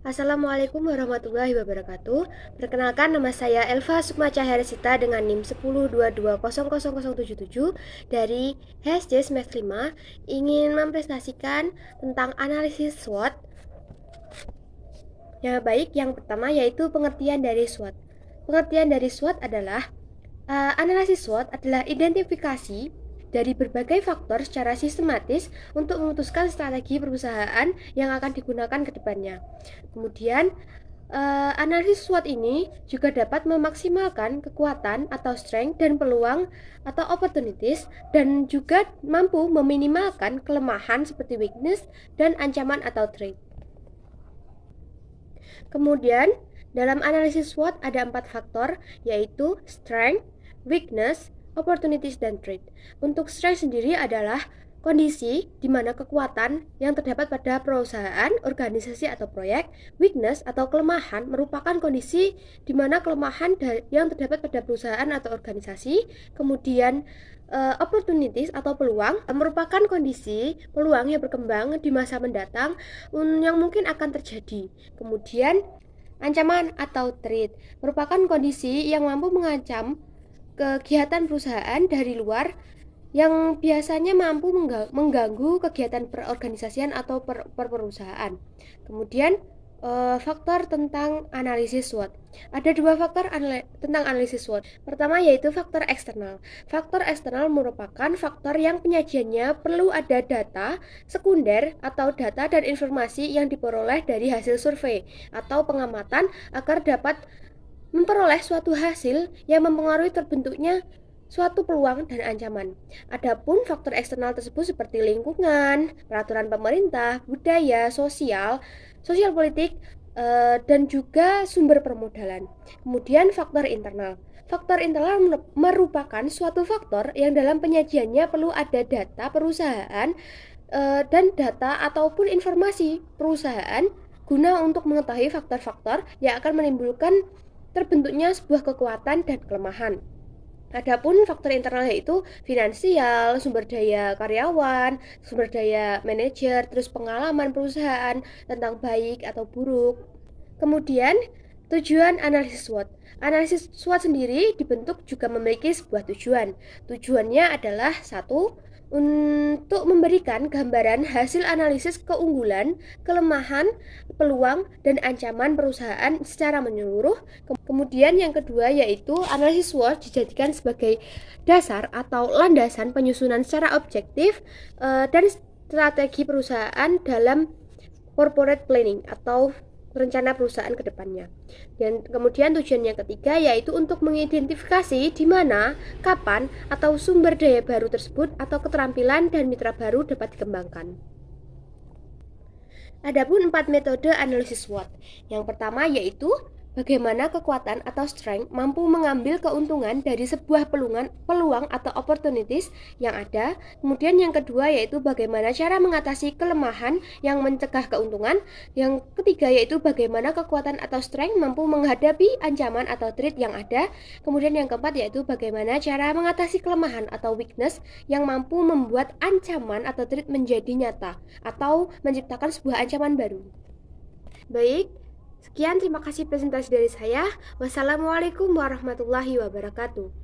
Assalamualaikum warahmatullahi wabarakatuh. Perkenalkan, nama saya Elva Sukma Cahyaresita dengan NIM 1022000077 dari HSC Semester 5 ingin mempresentasikan tentang analisis SWOT. Yang baik, yang pertama yaitu pengertian dari SWOT. Pengertian dari SWOT adalah analisis SWOT adalah identifikasi dari berbagai faktor secara sistematis untuk memutuskan strategi perusahaan yang akan digunakan ke depannya. Kemudian, analisis SWOT ini juga dapat memaksimalkan kekuatan atau strength dan peluang atau opportunities, dan juga mampu meminimalkan kelemahan seperti weakness dan ancaman atau threat. Kemudian, dalam analisis SWOT ada 4 faktor, yaitu strength, weakness, opportunities, dan threat. Untuk strength sendiri adalah kondisi di mana kekuatan yang terdapat pada perusahaan, organisasi, atau proyek. Weakness atau kelemahan merupakan kondisi di mana kelemahan yang terdapat pada perusahaan atau organisasi. Kemudian opportunities atau peluang merupakan kondisi peluang yang berkembang di masa mendatang yang mungkin akan terjadi. Kemudian ancaman atau threat merupakan kondisi yang mampu mengancam kegiatan perusahaan dari luar yang biasanya mampu mengganggu kegiatan perorganisasian atau perusahaan. Kemudian faktor tentang analisis SWOT. Ada 2 faktor tentang analisis SWOT. Pertama yaitu faktor eksternal. Faktor eksternal merupakan faktor yang penyajiannya perlu ada data sekunder atau data dan informasi yang diperoleh dari hasil survei atau pengamatan agar dapat memperoleh suatu hasil yang mempengaruhi terbentuknya suatu peluang dan ancaman. Adapun faktor eksternal tersebut seperti lingkungan, peraturan pemerintah, budaya, sosial politik, dan juga sumber permodalan. Kemudian faktor internal. Faktor internal merupakan suatu faktor yang dalam penyajiannya perlu ada data perusahaan dan data ataupun informasi perusahaan guna untuk mengetahui faktor-faktor yang akan menimbulkan terbentuknya sebuah kekuatan dan kelemahan. Adapun faktor internal yaitu finansial, sumber daya karyawan, sumber daya manajer, terus pengalaman perusahaan tentang baik atau buruk. Kemudian, tujuan analisis SWOT. Analisis SWOT sendiri dibentuk juga memiliki sebuah tujuan. Tujuannya adalah satu, untuk memberikan gambaran hasil analisis keunggulan, kelemahan, peluang, dan ancaman perusahaan secara menyeluruh. Kemudian yang kedua yaitu analisis SWOT dijadikan sebagai dasar atau landasan penyusunan secara objektif dan strategi perusahaan dalam corporate planning atau rencana perusahaan ke depannya. Dan kemudian tujuan yang ketiga yaitu untuk mengidentifikasi di mana, kapan, atau sumber daya baru tersebut atau keterampilan dan mitra baru dapat dikembangkan. Adapun 4 metode analisis SWOT. Yang pertama yaitu bagaimana kekuatan atau strength mampu mengambil keuntungan dari sebuah peluang atau opportunities yang ada. Kemudian yang kedua yaitu bagaimana cara mengatasi kelemahan yang mencegah keuntungan. Yang ketiga yaitu bagaimana kekuatan atau strength mampu menghadapi ancaman atau threat yang ada. Kemudian yang keempat yaitu bagaimana cara mengatasi kelemahan atau weakness yang mampu membuat ancaman atau threat menjadi nyata atau menciptakan sebuah ancaman baru. Baik, sekian, terima kasih presentasi dari saya. Wassalamualaikum warahmatullahi wabarakatuh.